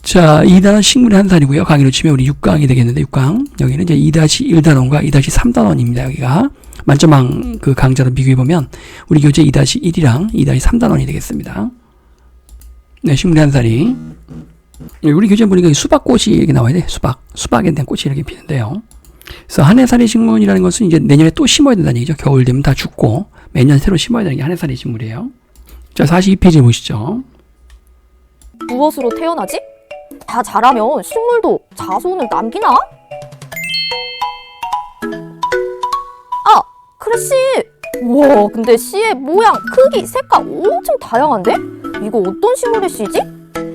자, 2단원 식물의 한 살이고요. 강의로 치면 우리 6강이 되겠는데 6강. 여기는 이제 2-1단원과 2-3단원입니다. 여기가 만점왕 그 강좌로 비교해보면 우리 교재 2-1이랑 2-3단원이 되겠습니다. 네, 식물의 한 살이. 우리 교재 보니까 수박꽃이 이렇게 나와야 돼. 수박에 대한 꽃이 이렇게 피는데요. 그래서 한해살이 식물이라는 것은 이제 내년에 또 심어야 된다는 얘기죠. 겨울 되면 다 죽고 매년 새로 심어야 되는 게 한해살이 식물이에요. 자, 42페이지 보시죠. 무엇으로 태어나지? 다 자라면 식물도 자손을 남기나? 아, 그래 씨! 우와, 근데 씨의 모양, 크기, 색깔 엄청 다양한데? 이거 어떤 식물의 씨지?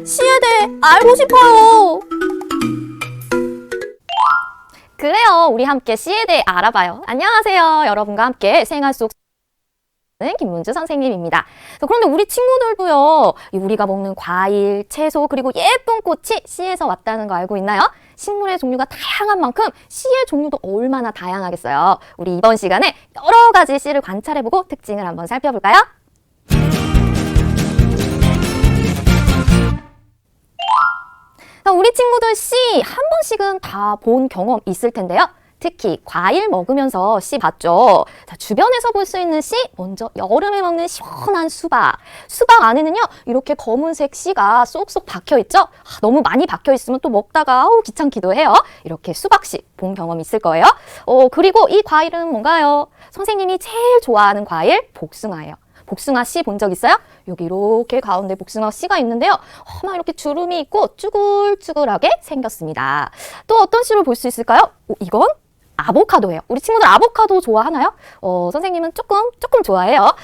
씨에 대해 알고 싶어요! 그래요, 우리 함께 씨에 대해 알아봐요. 안녕하세요, 여러분과 함께 생활 속 김문주 선생님입니다. 그런데 우리 친구들도요, 우리가 먹는 과일, 채소, 그리고 예쁜 꽃이 씨에서 왔다는 거 알고 있나요? 식물의 종류가 다양한 만큼 씨의 종류도 얼마나 다양하겠어요. 우리 이번 시간에 여러 가지 씨를 관찰해보고 특징을 한번 살펴볼까요? 우리 친구들 씨 한 번씩은 다 본 경험 있을 텐데요. 특히 과일 먹으면서 씨 봤죠? 자, 주변에서 볼 수 있는 씨, 먼저 여름에 먹는 시원한 수박. 수박 안에는요, 이렇게 검은색 씨가 쏙쏙 박혀있죠? 너무 많이 박혀있으면 또 먹다가 귀찮기도 해요. 이렇게 수박씨 본 경험 있을 거예요. 그리고 이 과일은 뭔가요? 선생님이 제일 좋아하는 과일, 복숭아예요. 복숭아 씨 본 적 있어요? 여기 이렇게 가운데 복숭아 씨가 있는데요. 막 이렇게 주름이 있고 쭈글쭈글하게 생겼습니다. 또 어떤 씨를 볼 수 있을까요? 이건 아보카도예요. 우리 친구들 아보카도 좋아하나요? 선생님은 조금 좋아해요.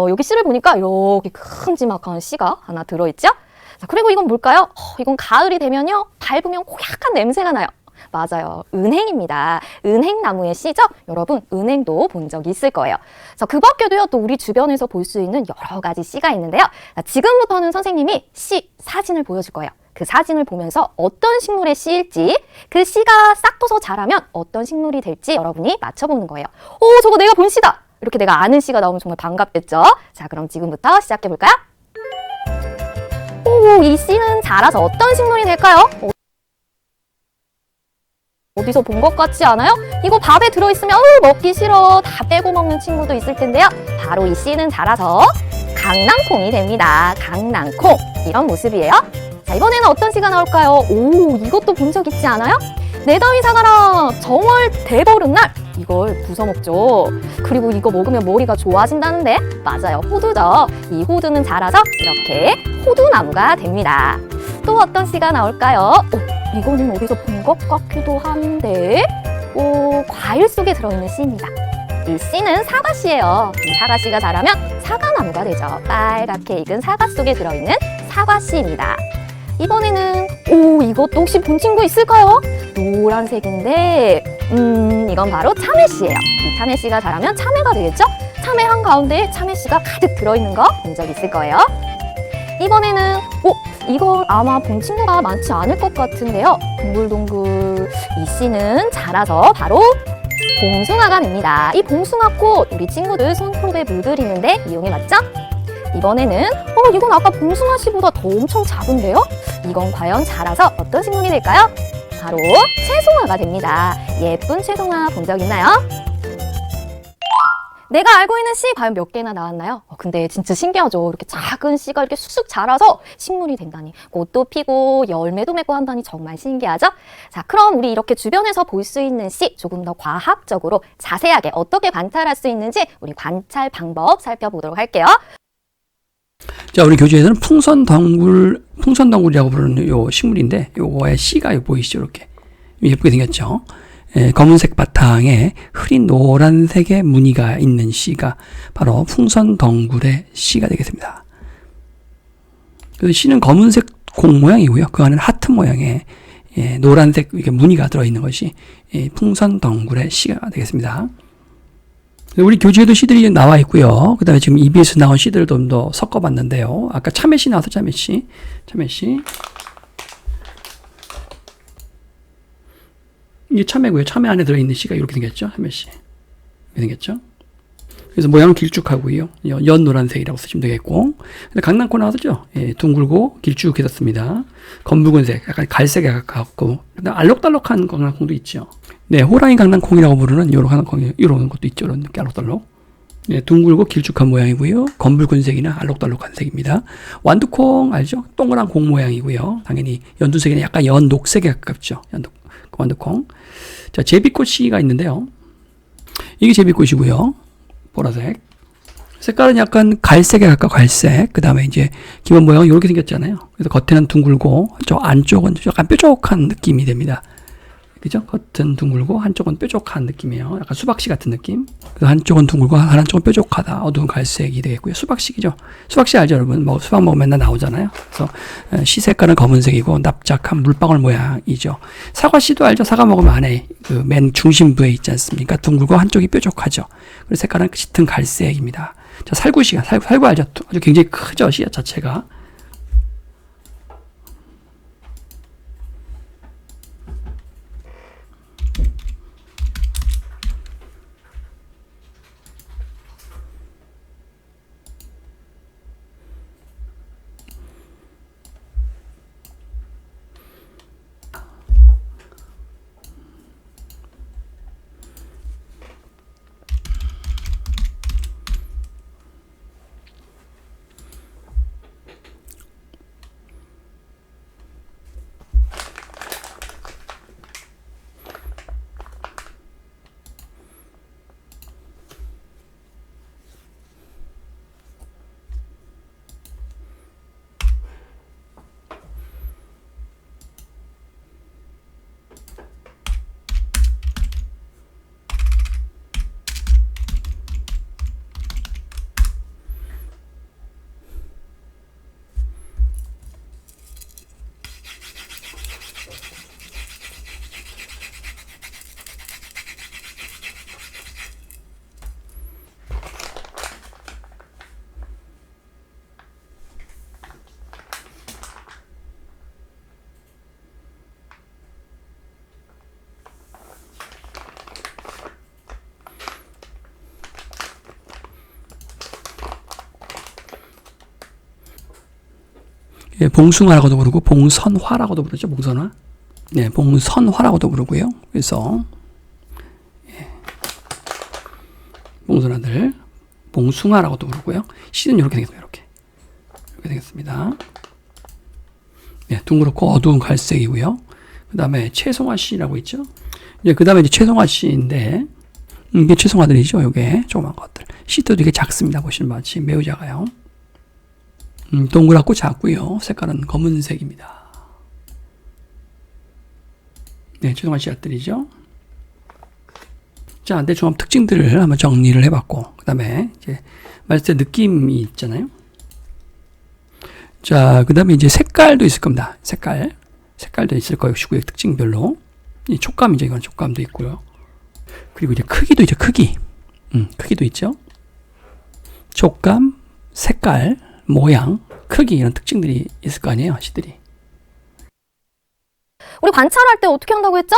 여기 씨를 보니까 이렇게 큼지막한 씨가 하나 들어있죠? 자, 그리고 이건 뭘까요? 이건 가을이 되면요, 밟으면 고약한 냄새가 나요. 맞아요. 은행입니다. 은행나무의 씨죠? 여러분, 은행도 본 적이 있을 거예요. 자, 그 밖에도요, 또 우리 주변에서 볼 수 있는 여러 가지 씨가 있는데요. 자, 지금부터는 선생님이 씨 사진을 보여줄 거예요. 그 사진을 보면서 어떤 식물의 씨일지, 그 씨가 싹 퍼서 자라면 어떤 식물이 될지 여러분이 맞춰보는 거예요. 오, 저거 내가 본 씨다! 이렇게 내가 아는 씨가 나오면 정말 반갑겠죠? 자, 그럼 지금부터 시작해볼까요? 오, 이 씨는 자라서 어떤 식물이 될까요? 어디서 본 것 같지 않아요? 이거 밥에 들어있으면 먹기 싫어, 다 빼고 먹는 친구도 있을 텐데요. 바로 이 씨는 자라서 강낭콩이 됩니다. 강낭콩, 이런 모습이에요. 자, 이번에는 어떤 씨가 나올까요? 오, 이것도 본 적 있지 않아요? 내 다위 사가라, 정월 대보름날. 이걸 부숴 먹죠. 그리고 이거 먹으면 머리가 좋아진다는데? 맞아요, 호두죠. 이 호두는 자라서 이렇게 호두나무가 됩니다. 또 어떤 씨가 나올까요? 이거는 어디서 본 것 같기도 한데, 과일 속에 들어있는 씨입니다. 이 씨는 사과씨예요. 이 사과씨가 자라면 사과나무가 되죠. 빨갛게 익은 사과 속에 들어있는 사과씨입니다. 이번에는 이것도 혹시 본 친구 있을까요? 노란색인데 이건 바로 참외씨예요. 이 참외씨가 자라면 참외가 되겠죠? 참외 한가운데에 참외씨가 가득 들어있는 거 본 적 있을 거예요. 이번에는 이건 아마 본 친구가 많지 않을 것 같은데요. 동글동글 이 씨는 자라서 바로 봉숭아가 됩니다. 이 봉숭아꽃 우리 친구들 손톱에 물들이는데 이용해 봤죠? 이번에는 이건 아까 봉숭아 씨보다 더 엄청 작은데요? 이건 과연 자라서 어떤 식물이 될까요? 바로 채송화가 됩니다. 예쁜 채송화 본 적 있나요? 내가 알고 있는 씨 과연 몇 개나 나왔나요? 근데 진짜 신기하죠? 이렇게 작은 씨가 이렇게 쑥쑥 자라서 식물이 된다니, 꽃도 피고 열매도 맺고 한다니 정말 신기하죠? 자, 그럼 우리 이렇게 주변에서 볼 수 있는 씨 조금 더 과학적으로 자세하게 어떻게 관찰할 수 있는지 우리 관찰 방법 살펴보도록 할게요. 자, 우리 교재에서는 풍선덩굴이라고 부르는 요 식물인데, 요거의 씨가 보이시죠? 이렇게 예쁘게 생겼죠? 검은색 바탕에 흐린 노란색의 무늬가 있는 씨가 바로 풍선덩굴의 씨가 되겠습니다. 그 씨는 검은색 공 모양이고요. 그 안에는 하트 모양의 노란색 이렇게 무늬가 들어있는 것이 풍선덩굴의 씨가 되겠습니다. 우리 교재에도 씨들이 나와 있고요. 그 다음에 지금 EBS 나온 씨들을 좀 더 섞어봤는데요. 아까 참외씨 나와서 참외씨. 이게 참외고요. 참외 안에 들어있는 씨가 이렇게 생겼죠. 참외씨. 이렇게 생겼죠. 그래서 모양은 길쭉하고요. 연 노란색이라고 쓰시면 되겠고. 근데 강낭콩 나왔죠? 예, 둥글고 길쭉해서 씁니다. 검붉은색, 약간 갈색에 가깝고. 그다음 알록달록한 강낭콩도 있죠. 네, 호랑이 강낭콩이라고 부르는 요런 강낭콩이 이런 것도 있죠. 이런 알록달록. 네, 둥글고 길쭉한 모양이고요. 검붉은색이나 알록달록한 색입니다. 완두콩 알죠? 동그란 콩 모양이고요. 당연히 연두색이나 약간 연녹색에 가깝죠. 완두콩. 자, 제비꽃이가 있는데요. 이게 제비꽃이고요. 보라색. 색깔은 약간 갈색에 가까워 갈색. 그 다음에 이제 기본 모양은 이렇게 생겼잖아요. 그래서 겉에는 둥글고 저 안쪽은 약간 뾰족한 느낌이 됩니다. 그죠? 겉은 둥글고 한쪽은 뾰족한 느낌이에요. 약간 수박씨 같은 느낌. 그래서 한쪽은 둥글고 한쪽은 뾰족하다. 어두운 갈색이 되겠고요. 수박씨죠. 수박씨 알죠, 여러분? 수박 먹으면 맨날 나오잖아요. 그래서 씨 색깔은 검은색이고 납작한 물방울 모양이죠. 사과씨도 알죠? 사과 먹으면 안에 그 맨 중심부에 있지 않습니까? 둥글고 한쪽이 뾰족하죠. 그래서 색깔은 짙은 갈색입니다. 자, 살구씨가 살구 알죠? 아주 굉장히 크죠, 씨앗 자체가. 예, 봉숭아라고도 부르고 봉선화라고도 부르죠. 봉선화. 네, 봉선화라고도 부르고요. 그래서 예, 봉선화들 봉숭아라고도 부르고요. 씨는 이렇게 생겼습니다. 이렇게 생겼습니다. 네, 둥그렇고 어두운 갈색이고요. 그 다음에 채송화 씨라고 있죠. 이제 그 다음에 이제 채송화 씨인데 이게 채송화들이죠. 요게 조그만 것들. 씨도 되게 작습니다. 보시는 바같이 매우 작아요. 동그랗고 작고요. 색깔은 검은색입니다. 네, 죄송한 씨앗들이죠. 자, 대충 한번 특징들을 한번 정리를 해봤고, 그 다음에 이제 말했을 때 느낌이 있잖아요. 자, 그 다음에 이제 색깔도 있을 겁니다. 색깔도 있을 것이고요. 특징별로. 이 촉감이죠. 이건 촉감도 있고요. 그리고 이제 크기도 있죠. 크기도 있죠. 촉감, 색깔, 모양, 크기 이런 특징들이 있을 거 아니에요, 씨들이. 우리 관찰할 때 어떻게 한다고 했죠?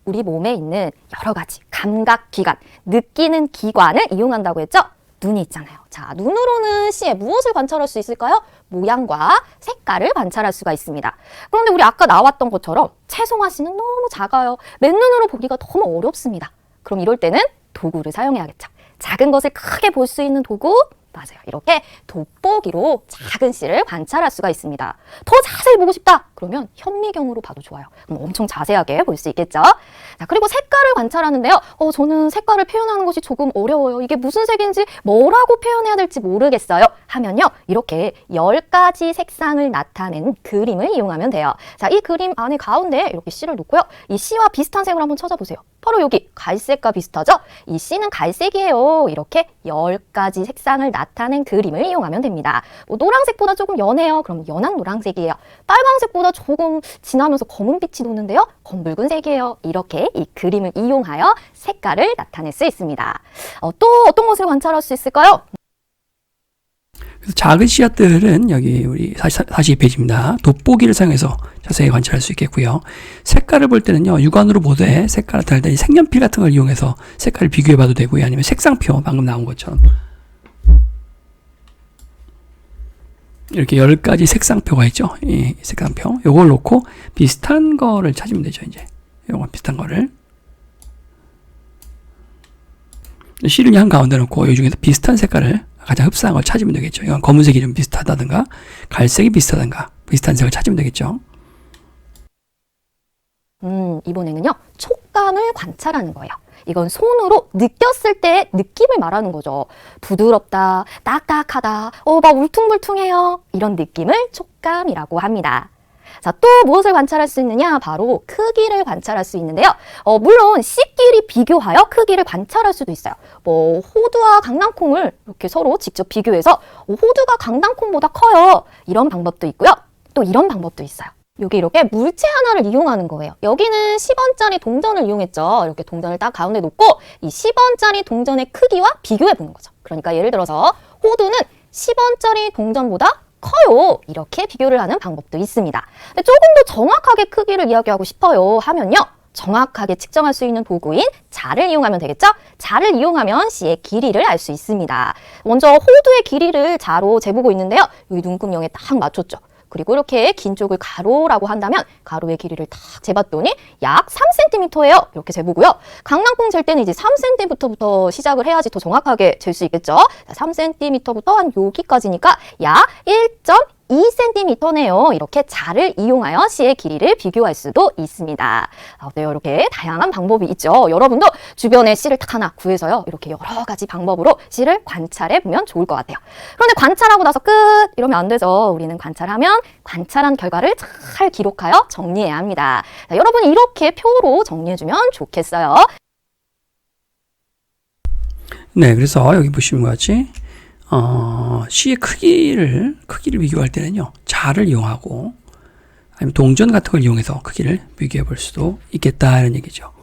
우리 몸에 있는 여러 가지 감각기관, 느끼는 기관을 이용한다고 했죠? 눈이 있잖아요. 자, 눈으로는 씨의 무엇을 관찰할 수 있을까요? 모양과 색깔을 관찰할 수가 있습니다. 그런데 우리 아까 나왔던 것처럼 채송화 씨는 너무 작아요. 맨눈으로 보기가 너무 어렵습니다. 그럼 이럴 때는 도구를 사용해야겠죠. 작은 것을 크게 볼 수 있는 도구, 맞아요. 이렇게 돋보기로 작은 씨를 관찰할 수가 있습니다. 더 자세히 보고 싶다. 그러면 현미경으로 봐도 좋아요. 엄청 자세하게 볼 수 있겠죠. 자, 그리고 색깔을 관찰하는데요. 저는 색깔을 표현하는 것이 조금 어려워요. 이게 무슨 색인지 뭐라고 표현해야 될지 모르겠어요. 하면요. 이렇게 10가지 색상을 나타내는 그림을 이용하면 돼요. 자, 이 그림 안에 가운데 이렇게 씨를 놓고요. 이 씨와 비슷한 색을 한번 찾아보세요. 바로 여기 갈색과 비슷하죠? 이 씨는 갈색이에요. 이렇게 10가지 색상을 나타낸 그림을 이용하면 됩니다. 노란색보다 조금 연해요. 그럼 연한 노란색이에요. 빨간색보다 조금 진하면서 검은빛이 도는데요. 검붉은색이에요. 이렇게 이 그림을 이용하여 색깔을 나타낼 수 있습니다. 또 어떤 것을 관찰할 수 있을까요? 그래서 작은 씨앗들은 여기 우리 42페이지입니다. 돋보기를 사용해서 자세히 관찰할 수 있겠고요. 색깔을 볼 때는요, 육안으로 보되 색깔을 다를 때 색연필 같은 걸 이용해서 색깔을 비교해 봐도 되고요. 아니면 색상표, 방금 나온 것처럼. 이렇게 10가지 색상표가 있죠. 이 색상표. 요걸 놓고 비슷한 거를 찾으면 되죠, 이제. 요거 비슷한 거를. 실을 한 가운데 놓고 이 중에서 비슷한 색깔을 가장 흡사한 걸 찾으면 되겠죠. 이건 검은색이 좀 비슷하다든가, 갈색이 비슷하든가, 비슷한 색을 찾으면 되겠죠. 이번에는요, 촉감을 관찰하는 거예요. 이건 손으로 느꼈을 때의 느낌을 말하는 거죠. 부드럽다, 딱딱하다, 막 울퉁불퉁해요. 이런 느낌을 촉감이라고 합니다. 자, 또 무엇을 관찰할 수 있느냐? 바로 크기를 관찰할 수 있는데요. 물론 씨끼리 비교하여 크기를 관찰할 수도 있어요. 호두와 강낭콩을 이렇게 서로 직접 비교해서 호두가 강낭콩보다 커요. 이런 방법도 있고요. 또 이런 방법도 있어요. 여기 이렇게 물체 하나를 이용하는 거예요. 여기는 10원짜리 동전을 이용했죠. 이렇게 동전을 딱 가운데 놓고 이 10원짜리 동전의 크기와 비교해 보는 거죠. 그러니까 예를 들어서 호두는 10원짜리 동전보다 커요. 이렇게 비교를 하는 방법도 있습니다. 근데 조금 더 정확하게 크기를 이야기하고 싶어요 하면요. 정확하게 측정할 수 있는 도구인 자를 이용하면 되겠죠? 자를 이용하면 씨의 길이를 알 수 있습니다. 먼저 호두의 길이를 자로 재보고 있는데요. 여기 눈금형에 딱 맞췄죠. 그리고 이렇게 긴 쪽을 가로라고 한다면 가로의 길이를 딱 재봤더니 약 3cm예요. 이렇게 재보고요. 강낭콩 잴 때는 이제 3cm부터 시작을 해야지 더 정확하게 잴 수 있겠죠. 3cm부터 한 여기까지니까 약 1.2cm네요. 이렇게 자를 이용하여 씨의 길이를 비교할 수도 있습니다. 어때요? 이렇게 다양한 방법이 있죠. 여러분도 주변에 씨를 딱 하나 구해서요. 이렇게 여러 가지 방법으로 씨를 관찰해 보면 좋을 것 같아요. 그런데 관찰하고 나서 끝! 이러면 안 되죠. 우리는 관찰하면 관찰한 결과를 잘 기록하여 정리해야 합니다. 자, 여러분이 이렇게 표로 정리해주면 좋겠어요. 네, 그래서 여기 보시면 같이 씨의 크기를 비교할 때는요, 자를 이용하고 아니면 동전 같은 걸 이용해서 크기를 비교해 볼 수도 있겠다 이런 얘기죠.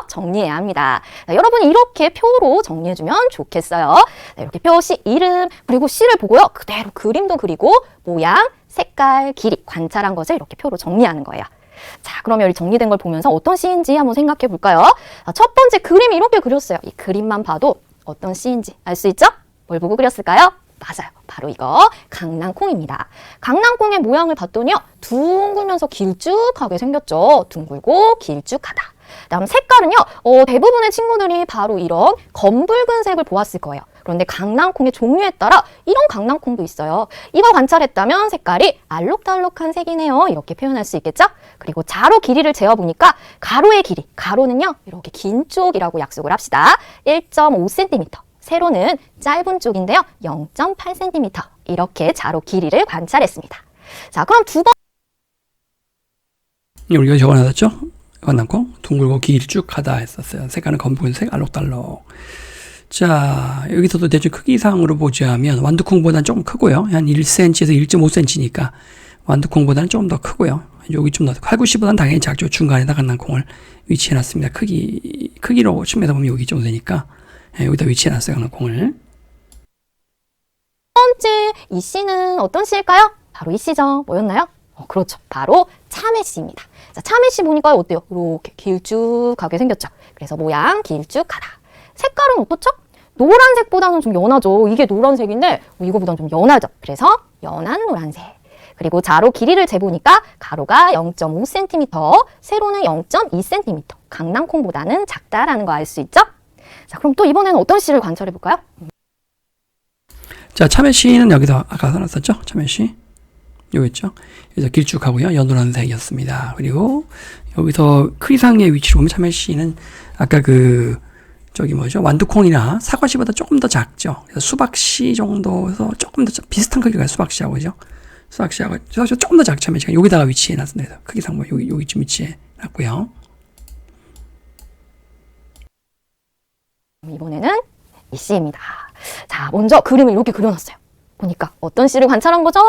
정리해야 합니다. 자, 여러분이 이렇게 표로 정리해주면 좋겠어요. 자, 이렇게 표, 씨 이름, 그리고 씨를 보고요. 그대로 그림도 그리고 모양, 색깔, 길이 관찰한 것을 이렇게 표로 정리하는 거예요. 자, 그러면 이 정리된 걸 보면서 어떤 씨인지 한번 생각해 볼까요? 자, 첫 번째 그림이 이렇게 그렸어요. 이 그림만 봐도 어떤 씨인지 알 수 있죠? 뭘 보고 그렸을까요? 맞아요. 바로 이거 강낭콩입니다. 강낭콩의 모양을 봤더니요. 둥글면서 길쭉하게 생겼죠. 둥글고 길쭉하다. 다음 색깔은요. 대부분의 친구들이 바로 이런 검붉은 색을 보았을 거예요. 그런데 강낭콩의 종류에 따라 이런 강낭콩도 있어요. 이거 관찰했다면 색깔이 알록달록한 색이네요. 이렇게 표현할 수 있겠죠? 그리고 자로 길이를 재어보니까 가로의 길이, 가로는요. 이렇게 긴 쪽이라고 약속을 합시다. 1.5cm. 세로는 짧은 쪽인데요. 0.8cm. 이렇게 자로 길이를 관찰했습니다. 자, 그럼 두 번. 우리가 적어놨죠? 강낭콩 둥글고 길쭉하다 했었어요. 색깔은 검붉은색, 알록달록. 자, 여기서도 대충 크기상으로 보자면 완두콩보다는 조금 크고요. 한 1cm에서 1.5cm니까 완두콩보다는 조금 더 크고요. 여기 좀 더, 칼국수보다는 당연히 작죠. 중간에다 강낭콩을 위치해놨습니다. 크기로 춤에다 보면 여기 좀 되니까 여기다 위치해놨어요. 강낭콩을. 첫 번째 이 씨는 어떤 씨일까요? 바로 이 씨죠. 뭐였나요? 그렇죠. 바로 참외씨입니다. 자, 참외씨 보니까 어때요? 이렇게 길쭉하게 생겼죠. 그래서 모양 길쭉하다. 색깔은 어떻죠? 노란색보다는 좀 연하죠. 이게 노란색인데 이거보다는 좀 연하죠. 그래서 연한 노란색. 그리고 자로 길이를 재보니까 가로가 0.5cm, 세로는 0.2cm. 강낭콩보다는 작다라는 거 알 수 있죠? 자, 그럼 또 이번에는 어떤 씨를 관찰해 볼까요? 자, 참외씨는 여기서 아까 써놨었죠? 참외씨. 여기 있죠? 그래서 길쭉하고요. 연노란색이었습니다. 그리고 여기서 크기상의 위치로 보면 참외씨는 아까 완두콩이나 사과씨보다 조금 더 작죠. 그래서 수박씨 정도에서 조금 더 비슷한 크기가 수박씨하고, 그죠? 수박씨하고 조금 더 작죠. 참외씨가 여기다가 위치해 놨습니다. 크기상 뭐 여기쯤 위치해 놨고요. 이번에는 이 씨입니다. 자, 먼저 그림을 이렇게 그려놨어요. 보니까 어떤 씨를 관찰한 거죠?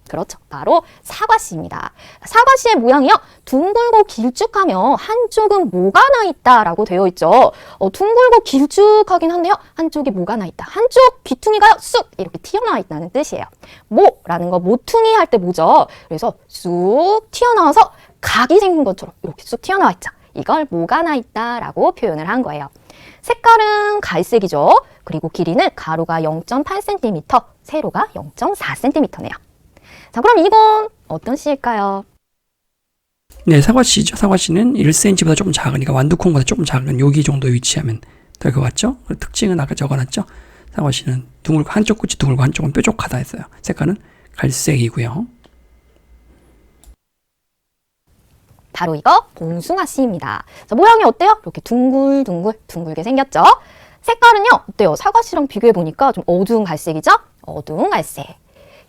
그렇죠. 바로 사과씨입니다. 사과씨의 모양이요. 둥글고 길쭉하며 한쪽은 뭐가 나 있다라고 되어 있죠. 둥글고 길쭉하긴 한데요. 한쪽에 뭐가 나 있다. 한쪽 귀퉁이가 쑥 이렇게 튀어나와 있다는 뜻이에요. 모라는 거 모퉁이 할 때 모죠. 그래서 쑥 튀어나와서 각이 생긴 것처럼 이렇게 쑥 튀어나와 있죠. 이걸 뭐가 나 있다라고 표현을 한 거예요. 색깔은 갈색이죠. 그리고 길이는 가로가 0.8cm, 세로가 0.4cm네요. 자, 그럼 이건 어떤 씨일까요? 네, 사과씨죠. 사과씨는 1cm보다 조금 작으니까 완두콩보다 조금 작은 여기 정도 위치하면 될 것 같죠? 특징은 아까 적어놨죠? 사과씨는 둥글고 한쪽 끝이 둥글고 한쪽은 뾰족하다 했어요. 색깔은 갈색이고요. 바로 이거 봉숭아씨입니다. 자, 모양이 어때요? 이렇게 둥글게 생겼죠? 색깔은요, 어때요? 사과씨랑 비교해보니까 좀 어두운 갈색이죠? 어두운 갈색.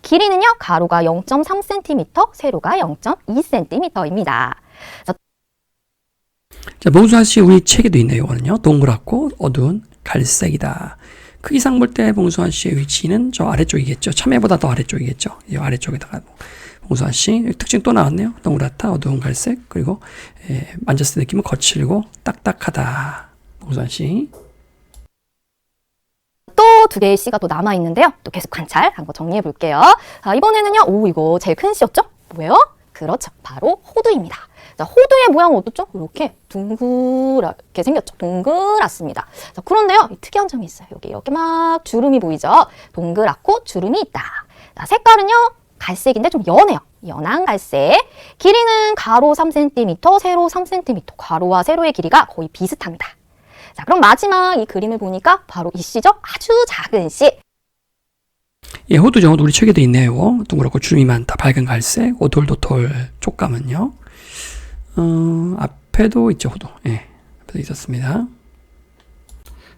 길이는요, 가로가 0.3cm, 세로가 0.2cm입니다. 자, 봉숭아씨 우리 책에도 있네요. 이거는요. 동그랗고 어두운 갈색이다. 크기상 볼 때 봉숭아씨의 위치는 저 아래쪽이겠죠. 참외보다 더 아래쪽이겠죠. 이 아래쪽에다가 봉숭아씨 특징 또 나왔네요. 동그랗다, 어두운 갈색, 그리고 만졌을 때 느낌은 거칠고 딱딱하다. 봉숭아씨. 또 두 개의 씨가 또 남아있는데요. 또 계속 관찰한 거 정리해 볼게요. 자, 이번에는요, 이거 제일 큰 씨였죠? 뭐예요? 그렇죠. 바로 호두입니다. 자, 호두의 모양은 어떻죠? 이렇게 둥그랗게 생겼죠. 동그랗습니다. 자, 그런데요, 특이한 점이 있어요. 여기 이렇게 막 주름이 보이죠? 동그랗고 주름이 있다. 자, 색깔은요, 갈색인데 좀 연해요. 연한 갈색. 길이는 가로 3cm, 세로 3cm. 가로와 세로의 길이가 거의 비슷합니다. 자, 그럼 마지막 이 그림을 보니까 바로 이 씨죠? 아주 작은 씨. 예, 호두죠. 우리 책에도 있네요. 동그랗고 주름이 많다. 밝은 갈색. 오돌도돌 촉감은요. 앞에도 있죠, 호두. 예, 앞에도 있었습니다.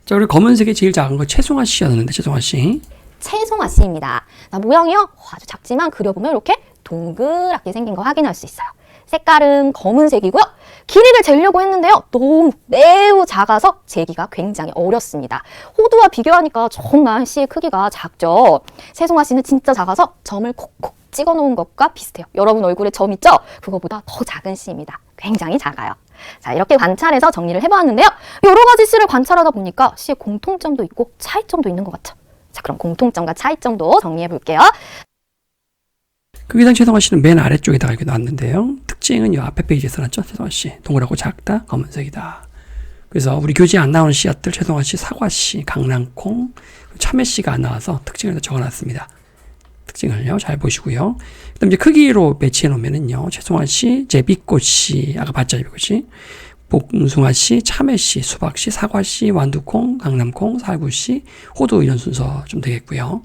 자, 그리고 검은색이 제일 작은 거 채송화 씨였는데, 채송화 씨. 채송화 씨입니다. 모양이요, 아주 작지만 그려보면 이렇게 동그랗게 생긴 거 확인할 수 있어요. 색깔은 검은색이고요. 길이를 재려고 했는데요. 너무 매우 작아서 재기가 굉장히 어렵습니다. 호두와 비교하니까 정말 씨의 크기가 작죠. 채송화 씨는 진짜 작아서 점을 콕콕 찍어 놓은 것과 비슷해요. 여러분 얼굴에 점 있죠? 그거보다 더 작은 씨입니다. 굉장히 작아요. 자, 이렇게 관찰해서 정리를 해보았는데요. 여러 가지 씨를 관찰하다 보니까 씨의 공통점도 있고 차이점도 있는 것 같죠. 자, 그럼 공통점과 차이점도 정리해 볼게요. 크기상 채송화 씨는 맨 아래쪽에다가 이렇게 놨는데요. 특징은 이 앞에 페이지에 써놨죠. 채송화 씨. 동그랗고 작다. 검은색이다. 그래서 우리 교재에 안 나오는 씨앗들 채송화 씨, 사과 씨, 강낭콩, 참외 씨가 안 나와서 특징을 적어놨습니다. 특징을요. 잘 보시고요. 그다음 이제 크기로 배치해 놓으면은요. 채송화 씨, 제비꽃 씨, 아까 봤죠, 제비꽃 씨. 복숭아 씨, 참외 씨, 수박 씨, 사과 씨, 완두콩, 강낭콩, 살구 씨, 호두 이런 순서 좀 되겠고요.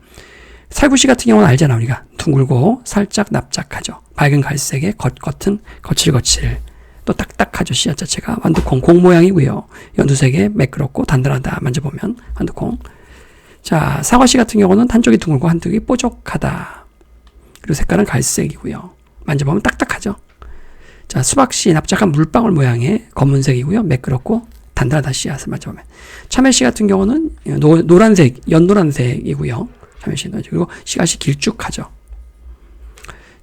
살구 씨 같은 경우는 알잖아, 우리가. 둥글고 살짝 납작하죠. 밝은 갈색에 겉은 거칠거칠. 또 딱딱하죠, 씨앗 자체가. 완두콩 공 모양이고요. 연두색에 매끄럽고 단단하다. 만져보면 완두콩. 자, 사과 씨 같은 경우는 한쪽이 둥글고 한쪽이 뾰족하다. 그리고 색깔은 갈색이고요. 만져보면 딱딱하죠. 자, 수박 씨 납작한 물방울 모양의 검은색이고요. 매끄럽고 단단하다, 씨앗을 만져보면. 참외 씨 같은 경우는 노란색, 연노란색이고요. 참외 씨는. 그리고 씨앗이 길쭉하죠.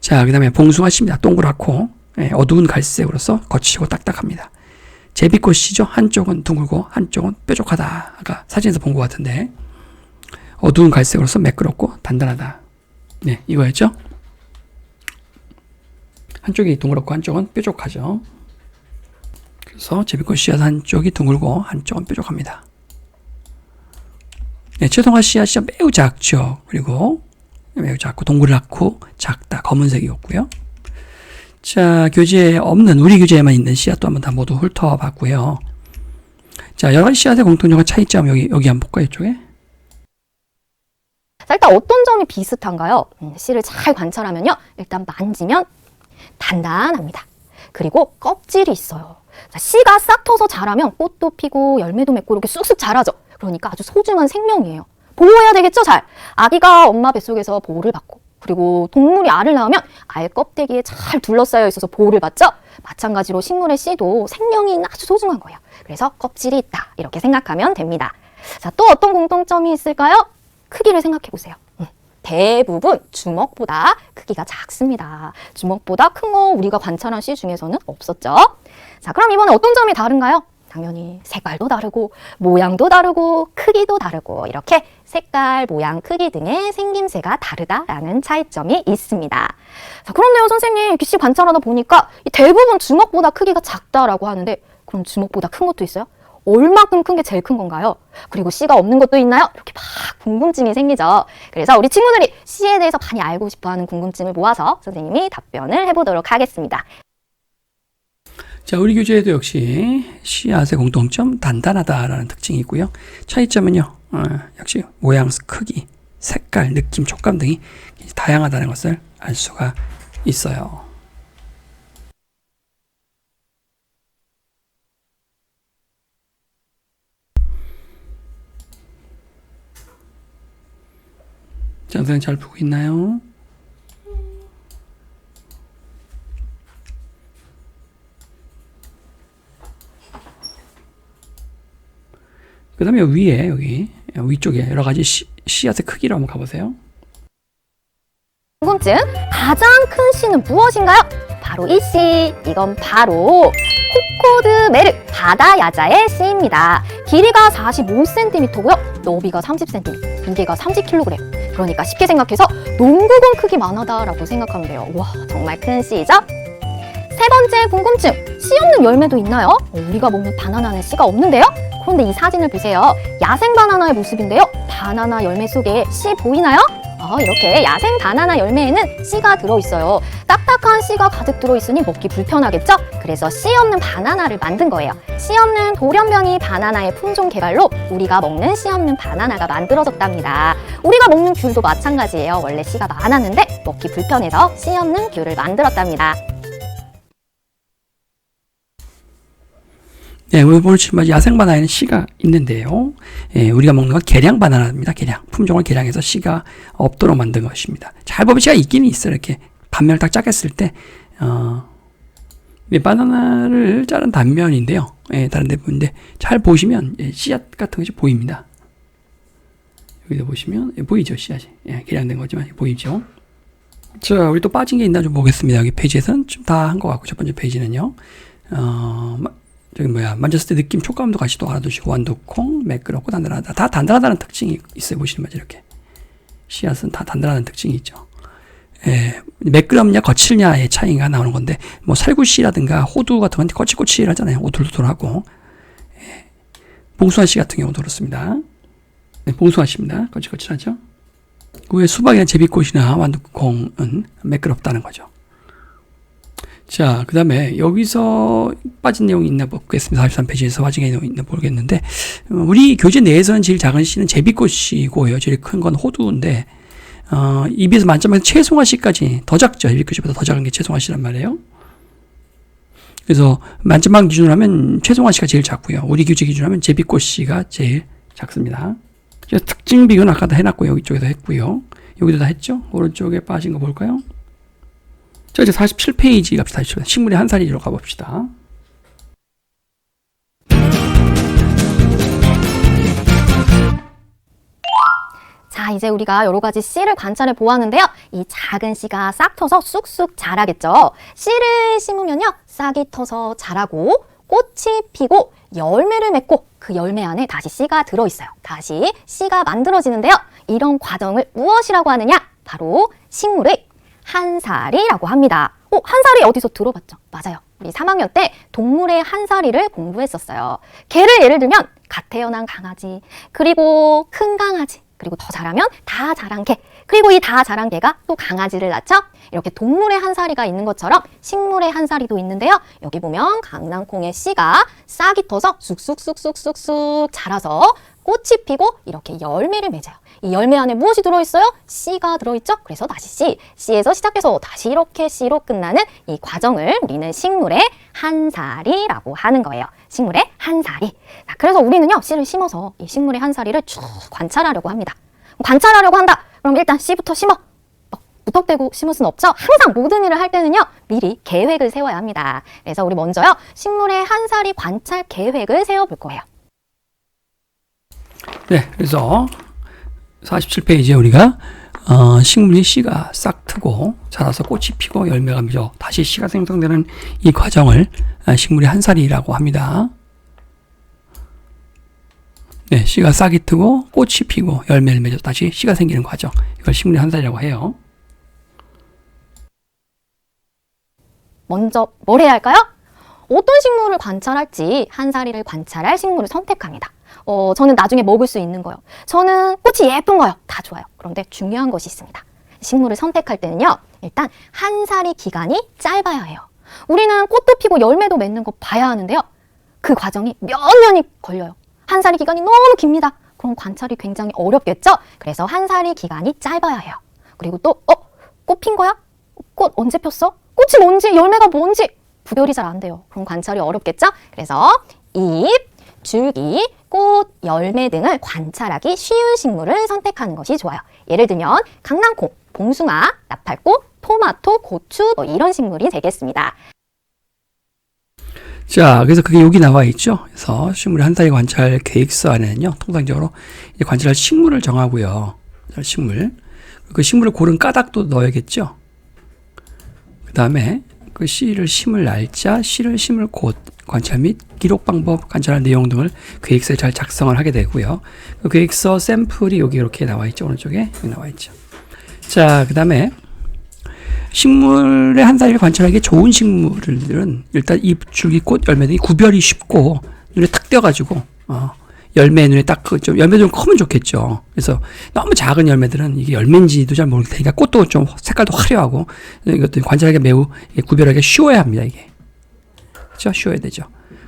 자, 그 다음에 봉숭아 씨입니다. 동그랗고 어두운 갈색으로서 거치고 딱딱합니다. 제비꽃이죠. 한쪽은 둥글고 한쪽은 뾰족하다. 아까 사진에서 본 것 같은데 어두운 갈색으로서 매끄럽고 단단하다. 네, 이거였죠. 한쪽이 둥그렇고 한쪽은 뾰족하죠. 그래서 제비꽃 씨앗 한쪽이 둥글고 한쪽은 뾰족합니다. 네, 채송화 씨앗이 매우 작죠. 그리고 매우 작고 동그랗고 작다. 검은색이었고요. 자, 교재에 없는 우리 교재에만 있는 씨앗도 한번 다 모두 훑어봤고요. 자, 여러 가지 씨앗의 공통점과 차이점 여기 한번 볼까요, 이쪽에? 자, 일단 어떤 점이 비슷한가요? 씨를 잘 관찰하면요. 일단 만지면 단단합니다. 그리고 껍질이 있어요. 자, 씨가 싹 터서 자라면 꽃도 피고 열매도 맺고 이렇게 쑥쑥 자라죠. 그러니까 아주 소중한 생명이에요. 보호해야 되겠죠, 잘. 아기가 엄마 뱃속에서 보호를 받고, 그리고 동물이 알을 낳으면 알 껍데기에 잘 둘러싸여 있어서 보호를 받죠. 마찬가지로 식물의 씨도 생명이 아주 소중한 거예요. 그래서 껍질이 있다, 이렇게 생각하면 됩니다. 자, 또 어떤 공통점이 있을까요? 크기를 생각해 보세요. 대부분 주먹보다 크기가 작습니다. 주먹보다 큰 거 우리가 관찰한 씨 중에서는 없었죠. 자, 그럼 이번에 어떤 점이 다른가요? 당연히 색깔도 다르고 모양도 다르고 크기도 다르고 이렇게 색깔, 모양, 크기 등의 생김새가 다르다라는 차이점이 있습니다. 자, 그런데요 선생님, 씨 관찰하다 보니까 대부분 주먹보다 크기가 작다라고 하는데 그럼 주먹보다 큰 것도 있어요? 얼마큼 큰 게 제일 큰 건가요? 그리고 씨가 없는 것도 있나요? 이렇게 막 궁금증이 생기죠. 그래서 우리 친구들이 씨에 대해서 많이 알고 싶어하는 궁금증을 모아서 선생님이 답변을 해보도록 하겠습니다. 자, 우리 교재에도 역시 씨앗의 공통점 단단하다라는 특징이 있고요. 차이점은요, 역시 모양, 크기, 색깔, 느낌, 촉감 등이 다양하다는 것을 알 수가 있어요. 자, 선생님 잘 보고 있나요? 그 다음에 위에, 여기, 위쪽에 여러 가지 씨앗의 크기로 한번 가보세요. 궁금증, 가장 큰 씨는 무엇인가요? 바로 이 씨, 이건 바로 코코드 메르 바다 야자의 씨입니다. 길이가 45cm고요. 너비가 30cm, 무게가 30kg. 그러니까 쉽게 생각해서 농구공 크기만하다라고 생각하면 돼요. 와, 정말 큰 씨죠? 세 번째 궁금증, 씨 없는 열매도 있나요? 우리가 먹는 바나나는 씨가 없는데요? 그런데 이 사진을 보세요. 야생 바나나의 모습인데요. 바나나 열매 속에 씨 보이나요? 이렇게 야생 바나나 열매에는 씨가 들어있어요. 딱딱한 씨가 가득 들어있으니 먹기 불편하겠죠? 그래서 씨 없는 바나나를 만든 거예요. 씨 없는 돌연변이 바나나의 품종 개발로 우리가 먹는 씨 없는 바나나가 만들어졌답니다. 우리가 먹는 귤도 마찬가지예요. 원래 씨가 많았는데 먹기 불편해서 씨 없는 귤을 만들었답니다. 네, 오늘 지금 야생 바나나에는 씨가 있는데요. 우리가 먹는 건 개량 바나나입니다. 개량. 품종을 개량해서 씨가 없도록 만든 것입니다. 잘 보면 씨가 있기는 있어요. 이렇게 단면을 딱 짜겠을 때, 바나나를 자른 단면인데요. 다른 데 보이는데, 잘 보시면, 씨앗 같은 것이 보입니다. 여기도 보시면, 보이죠, 씨앗이. 개량된 거지만, 보이죠. 자, 우리 또 빠진 게 있나 좀 보겠습니다. 여기 페이지에서는 좀 다 한 것 같고, 첫 번째 페이지는요. 만졌을 때 느낌, 촉감도 같이 또 알아두시고, 완두콩, 매끄럽고 단단하다. 다 단단하다는 특징이 있어요. 보시는 거죠, 이렇게. 씨앗은 다 단단하다는 특징이 있죠. 매끄럽냐, 거칠냐의 차이가 나오는 건데, 살구씨라든가 호두 같은 건 거칠거칠하잖아요. 오돌도돌하고. 봉숭아씨 같은 경우도 그렇습니다. 네, 봉숭아씨입니다. 거칠거칠하죠. 그 외에 수박이나 제비꽃이나 완두콩은 매끄럽다는 거죠. 자, 그 다음에 여기서 빠진 내용이 있나 보겠습니다. 43페이지에서 빠진 내용이 있나 모르겠는데, 우리 교재 내에서는 제일 작은 씨는 제비꽃이고요. 제일 큰 건 호두인데, 입에서 만점에서 채송화씨까지 더 작죠. 제비꽃보다 더 작은 게 채송화씨란 말이에요. 그래서 만점만 기준으로 하면 채송화씨가 제일 작고요. 우리 교재 기준으로 하면 제비꽃씨가 제일 작습니다. 특징 비교는 아까도 해놨고요. 이쪽에도 했고요. 여기도 다 했죠. 오른쪽에 빠진 거 볼까요? 자, 이제 47페이지 갑시다. 식물의 한 살이로 가봅시다. 자, 이제 우리가 여러 가지 씨를 관찰해 보았는데요. 이 작은 씨가 싹 터서 쑥쑥 자라겠죠. 씨를 심으면요, 싹이 터서 자라고 꽃이 피고 열매를 맺고 그 열매 안에 다시 씨가 들어있어요. 다시 씨가 만들어지는데요. 이런 과정을 무엇이라고 하느냐? 바로 식물의 한살이라고 합니다. 한살이 어디서 들어봤죠? 맞아요. 우리 3학년 때 동물의 한살이를 공부했었어요. 개를 예를 들면 갓 태어난 강아지, 그리고 큰 강아지, 그리고 더 자라면 다 자란 개, 그리고 이 다 자란 개가 또 강아지를 낳죠? 이렇게 동물의 한살이가 있는 것처럼 식물의 한살이도 있는데요. 여기 보면 강낭콩의 씨가 싹이 터서 쑥쑥쑥쑥쑥쑥 자라서 꽃이 피고 이렇게 열매를 맺어요. 이 열매 안에 무엇이 들어있어요? 씨가 들어있죠? 그래서 다시 씨에서 시작해서 다시 이렇게 씨로 끝나는 이 과정을 우리는 식물의 한살이라고 하는 거예요. 식물의 한살이. 자, 그래서 우리는요, 씨를 심어서 이 식물의 한살이를 쭉 관찰하려고 합니다. 관찰하려고 한다. 그럼 일단 씨부터 심어. 무턱대고 심을 수는 없죠? 항상 모든 일을 할 때는요, 미리 계획을 세워야 합니다. 그래서 우리 먼저요, 식물의 한살이 관찰 계획을 세워볼 거예요. 네, 그래서 47페이지에 우리가 식물이 씨가 싹 트고 자라서 꽃이 피고 열매가 맺어 다시 씨가 생성되는 이 과정을 식물의 한살이라고 합니다. 네, 씨가 싹이 트고 꽃이 피고 열매를 맺어 다시 씨가 생기는 과정. 이걸 식물의 한살이라고 해요. 먼저 뭘 해야 할까요? 어떤 식물을 관찰할지 한살이를 관찰할 식물을 선택합니다. 저는 나중에 먹을 수 있는 거요. 저는 꽃이 예쁜 거요. 다 좋아요. 그런데 중요한 것이 있습니다. 식물을 선택할 때는요. 일단 한살이 기간이 짧아야 해요. 우리는 꽃도 피고 열매도 맺는 거 봐야 하는데요. 그 과정이 몇 년이 걸려요. 한살이 기간이 너무 깁니다. 그럼 관찰이 굉장히 어렵겠죠? 그래서 한살이 기간이 짧아야 해요. 그리고 또 꽃 핀 거야? 꽃 언제 폈어? 꽃이 뭔지 열매가 뭔지 구별이 잘 안 돼요. 그럼 관찰이 어렵겠죠? 그래서 잎, 줄기, 꽃, 열매 등을 관찰하기 쉬운 식물을 선택하는 것이 좋아요. 예를 들면 강낭콩, 봉숭아, 나팔꽃, 토마토, 고추 이런 식물이 되겠습니다. 자, 그래서 그게 여기 나와 있죠. 그래서 식물의 한살이 관찰 계획서 안에는요, 통상적으로 이제 관찰할 식물을 정하고요. 식물. 그 식물을 고른 까닭도 넣어야겠죠. 그 다음에 그 씨를 심을 날짜, 씨를 심을 곳, 관찰 및 기록 방법, 관찰할 내용 등을 계획서에 잘 작성을 하게 되고요. 그 계획서 샘플이 여기 이렇게 나와 있죠. 오른쪽에 여기 나와 있죠. 자, 그 다음에 식물의 한살이를 관찰하기 좋은 식물들은 일단 잎, 줄기, 꽃, 열매 등이 구별이 쉽고 눈에 탁 띄어가지고 열매 눈에 딱 열매 좀 크면 좋겠죠. 그래서 너무 작은 열매들은 이게 열매인지도 잘 모르겠다. 그러니까 꽃도 좀 색깔도 화려하고 이것도 관찰하기 매우 구별하기 쉬워야 합니다. 이게 그렇죠? 쉬워야 되죠.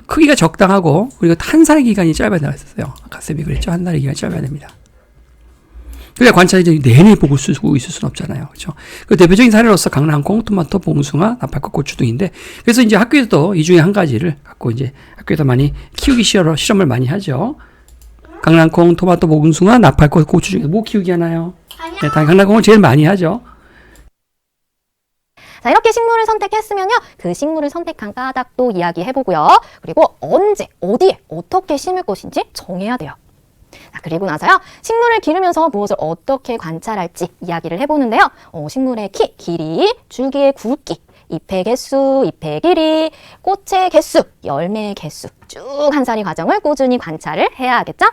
크기가 적당하고 그리고 한살 기간이 짧아야 되었어요. 아까 쌤이 그랬죠. 한살 기간이 짧아야 됩니다. 그러니까 관찰이 내내 보고 쓰고 있을 수는 없잖아요. 그렇죠? 그 대표적인 사례로서 강낭콩, 토마토, 봉숭아, 나팔꽃, 고추 등인데 그래서 이제 학교에서도 이 중에 한 가지를 갖고 이제 학교에서 많이 키우기 실험을 많이 하죠. 강낭콩, 토마토, 봉숭아, 나팔꽃, 고추 중에 뭐 키우기 하나요? 네, 당연히 강낭콩을 제일 많이 하죠. 자, 이렇게 식물을 선택했으면요. 그 식물을 선택한 까닭도 이야기해보고요. 그리고 언제, 어디에, 어떻게 심을 것인지 정해야 돼요. 자, 그리고 나서요. 식물을 기르면서 무엇을 어떻게 관찰할지 이야기를 해보는데요. 식물의 키, 길이, 줄기의 굵기, 잎의 개수, 잎의 길이, 꽃의 개수, 열매의 개수 쭉 한살이 과정을 꾸준히 관찰을 해야 하겠죠?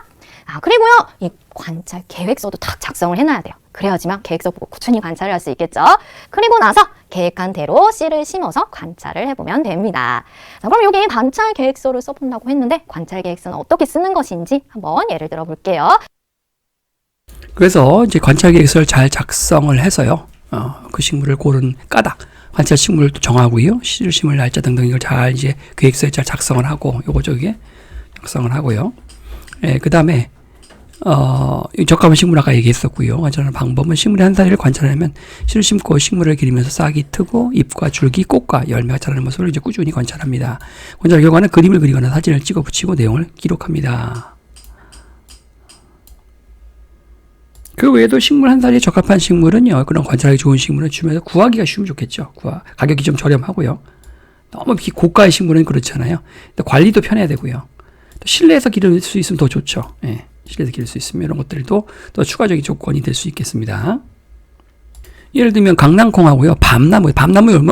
그리고요. 이 관찰 계획서도 딱 작성을 해놔야 돼요. 그래야지만 계획서 보고 꾸준히 관찰을 할 수 있겠죠? 그리고 나서 계획한 대로 씨를 심어서 관찰을 해보면 됩니다. 자, 그럼 여기 관찰 계획서를 써본다고 했는데 관찰 계획서는 어떻게 쓰는 것인지 한번 예를 들어 볼게요. 그래서 이제 관찰 계획서를 잘 작성을 해서요. 그 식물을 고른 까닭, 관찰 식물도 정하고요. 씨를 심을 날짜 등등 이걸 잘 이제 계획서에 잘 작성을 하고 요거 저기 작성을 하고요. 예, 그 다음에 적합한 식물 아까 얘기했었고요. 관찰하는 방법은 식물의 한살이를 관찰하면 씨를 심고 식물을 기르면서 싹이 트고 잎과 줄기, 꽃과 열매가 자라는 모습을 이제 꾸준히 관찰합니다. 관찰 결과는 그림을 그리거나 사진을 찍어 붙이고 내용을 기록합니다. 그 외에도 식물 한살이에 적합한 식물은요. 그런 관찰하기 좋은 식물은 주변에서 구하기가 쉬우면 좋겠죠. 가격이 좀 저렴하고요. 너무 고가의 식물은 그렇잖아요. 관리도 편해야 되고요. 또 실내에서 기를 수 있으면 더 좋죠. 예. 실내에서 기를 수 있으면 이런 것들도 또 추가적인 조건이 될 수 있겠습니다. 예를 들면 강낭콩하고요. 밤나무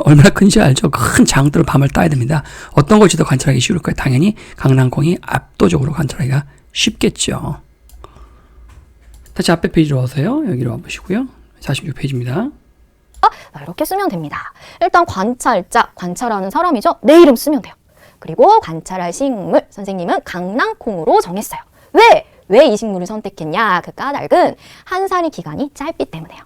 얼마나 큰지 알죠? 큰 장들을 밤을 따야 됩니다. 어떤 것이 더 관찰하기 쉬울까요? 당연히 강낭콩이 압도적으로 관찰하기가 쉽겠죠. 다시 앞에 페이지로 와서요. 여기로 와보시고요. 46페이지입니다. 이렇게 쓰면 됩니다. 일단 관찰자, 관찰하는 사람이죠. 내 이름 쓰면 돼요. 그리고 관찰할 식물, 선생님은 강낭콩으로 정했어요. 왜 이 식물을 선택했냐? 그 까닭은 한살이 기간이 짧기 때문에요.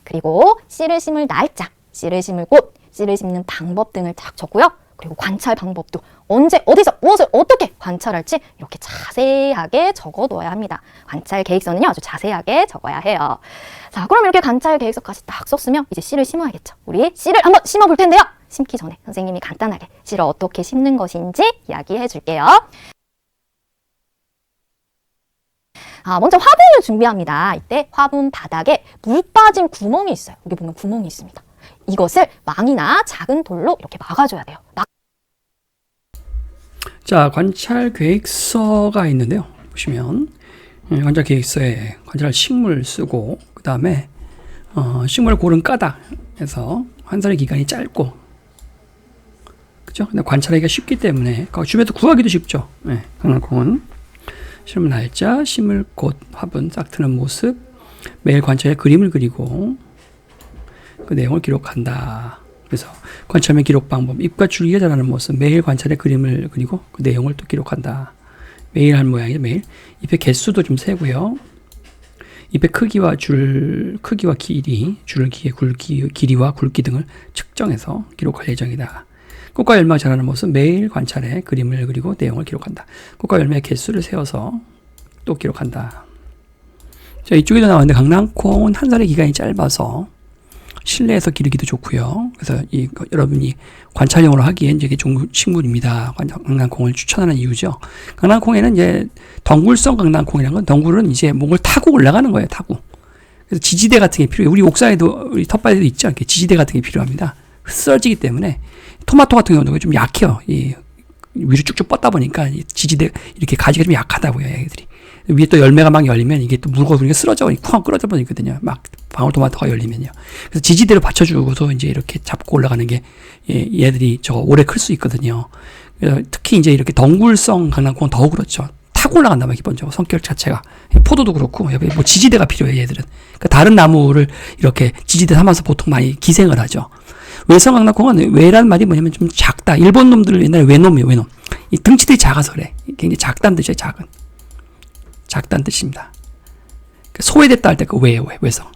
그리고 씨를 심을 날짜, 씨를 심을 곳, 씨를 심는 방법 등을 딱 적고요. 그리고 관찰 방법도 언제, 어디서, 무엇을 어떻게 관찰할지 이렇게 자세하게 적어둬야 합니다. 관찰 계획서는요, 아주 자세하게 적어야 해요. 자, 그럼 이렇게 관찰 계획서까지 딱 썼으면 이제 씨를 심어야겠죠. 우리 씨를 한번 심어볼 텐데요. 심기 전에 선생님이 간단하게 씨를 어떻게 심는 것인지 이야기해 줄게요. 먼저 화분을 준비합니다. 이때 화분 바닥에 물 빠진 구멍이 있어요. 여기 보면 구멍이 있습니다. 이것을 망이나 작은 돌로 이렇게 막아줘야 돼요. 자, 관찰 계획서가 있는데요. 보시면 관찰 계획서에 관찰할 식물 쓰고 그 다음에 식물의 고른 까닭에서 환설의 기간이 짧고, 그죠? 근데 관찰하기가 쉽기 때문에 주변에서 구하기도 쉽죠. 네, 강낭콩은 심을 날짜, 심을 곳, 화분, 싹 트는 모습, 매일 관찰에 그림을 그리고 그 내용을 기록한다. 그래서 관찰의 기록 방법, 잎과 줄기가 자라는 모습, 매일 관찰에 그림을 그리고 그 내용을 또 기록한다. 매일 한 모양이죠. 매일 잎의 개수도 좀 세고요. 잎의 크기와 크기와 길이, 줄기의 길이와 굵기 등을 측정해서 기록할 예정이다. 꽃과 열매가 자라는 모습, 매일 관찰해 그림을 그리고 내용을 기록한다. 꽃과 열매의 개수를 세어서 또 기록한다. 자, 이쪽에도 나왔는데 강낭콩은 한 살의 기간이 짧아서 실내에서 기르기도 좋고요. 그래서 여러분이 관찰용으로 하기엔 이게 좋은 식물입니다. 강낭콩을 추천하는 이유죠. 강낭콩에는 이제 덩굴성 강낭콩이라는 건 덩굴은 이제 목을 타고 올라가는 거예요. 타고. 그래서 지지대 같은 게 필요해요. 우리 옥상에도 우리 텃밭에도 있죠. 이렇게 지지대 같은 게 필요합니다. 쓰러지기 때문에 토마토 같은 경우도 좀 약해요. 위로 쭉쭉 뻗다 보니까 지지대 이렇게 가지가 좀 약하다고요. 얘들이. 위에 또 열매가 막 열리면 이게 또 물고 그러니까 쓰러져 쿵 끌어져 버리거든요. 막 방울토마토가 열리면요. 그래서 지지대로 받쳐주고서 이제 이렇게 잡고 올라가는 게 얘들이 오래 클 수 있거든요. 그래서 특히 이제 이렇게 덩굴성 강낭콩은 더욱 그렇죠. 타고 올라간다면 기본적으로 성격 자체가 포도도 그렇고 여기 뭐 지지대가 필요해 얘들은. 그러니까 다른 나무를 이렇게 지지대 삼아서 보통 많이 기생을 하죠. 외성 강낭콩은 외란 말이 뭐냐면 좀 작다. 일본 놈들 옛날에 외놈이에요. 외놈. 이 등치들이 작아서 그래. 굉장히 작다는 뜻이에요. 작다는 뜻입니다. 소외됐다 할 때 그 외성.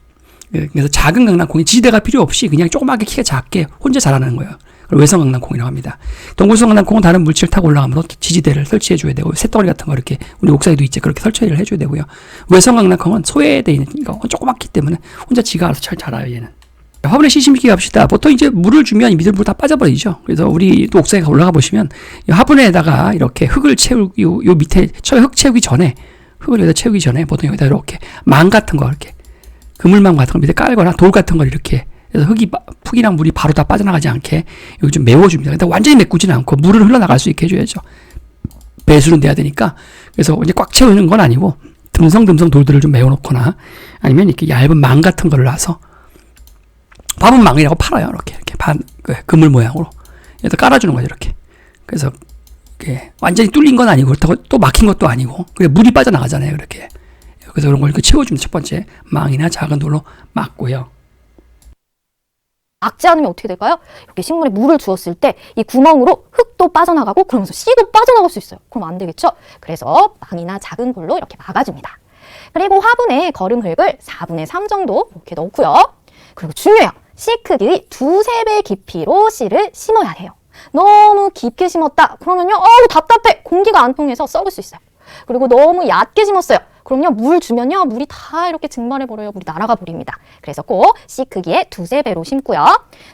그래서 작은 강낭콩이 지지대가 필요 없이 그냥 조그맣게 키가 작게 혼자 자라는 거예요. 외성 강낭콩이라고 합니다. 동굴성 강낭콩은 다른 물질을 타고 올라가면서 지지대를 설치해줘야 되고 새덩어리 같은 거 이렇게 우리 옥상에도 있지 그렇게 설치를 해줘야 되고요. 외성 강낭콩은 소외되어 있으니까 조그맣기 때문에 혼자 지가 알아서 잘 자라요 얘는. 화분에 씨 심기 갑시다. 보통 이제 물을 주면 이 밑에 물 다 빠져버리죠. 그래서 우리 또 옥상에 올라가 보시면 화분에다가 이렇게 흙을 채우기 요 밑에 처음에 흙 채우기 전에 흙을 여기다 채우기 전에 보통 여기다 이렇게 망 같은 거 이렇게 그물망 같은 거 밑에 깔거나 돌 같은 걸 이렇게 그래서 흙이랑 물이 바로 다 빠져나가지 않게 여기 좀 메워줍니다. 근데 완전히 메꾸지는 않고 물을 흘러나갈 수 있게 해줘야죠. 배수는 돼야 되니까. 그래서 이제 꽉 채우는 건 아니고 듬성듬성 돌들을 좀 메워놓거나 아니면 이렇게 얇은 망 같은 거를 놔서 밥은 망이라고 팔아요. 이렇게 그물 모양으로. 그래서 깔아주는 거죠. 이렇게. 그래서 완전히 뚫린 건 아니고 그렇다고 또 막힌 것도 아니고 물이 빠져나가잖아요. 이렇게. 그래서 그런 걸 이렇게 채워주면 첫 번째 망이나 작은 돌로 막고요. 막지 않으면 어떻게 될까요? 이렇게 식물에 물을 주었을 때 이 구멍으로 흙도 빠져나가고 그러면서 씨도 빠져나갈 수 있어요. 그럼 안 되겠죠? 그래서 망이나 작은 돌로 이렇게 막아줍니다. 그리고 화분에 거름 흙을 4분의 3 정도 이렇게 넣고요. 그리고 중요해요. 씨 크기의 2~3배 깊이로 씨를 심어야 해요. 너무 깊게 심었다. 그러면요. 답답해. 공기가 안 통해서 썩을 수 있어요. 그리고 너무 얕게 심었어요. 그럼요. 물 주면요. 물이 다 이렇게 증발해버려요. 물이 날아가 버립니다. 그래서 꼭 씨 크기의 2~3배로 심고요.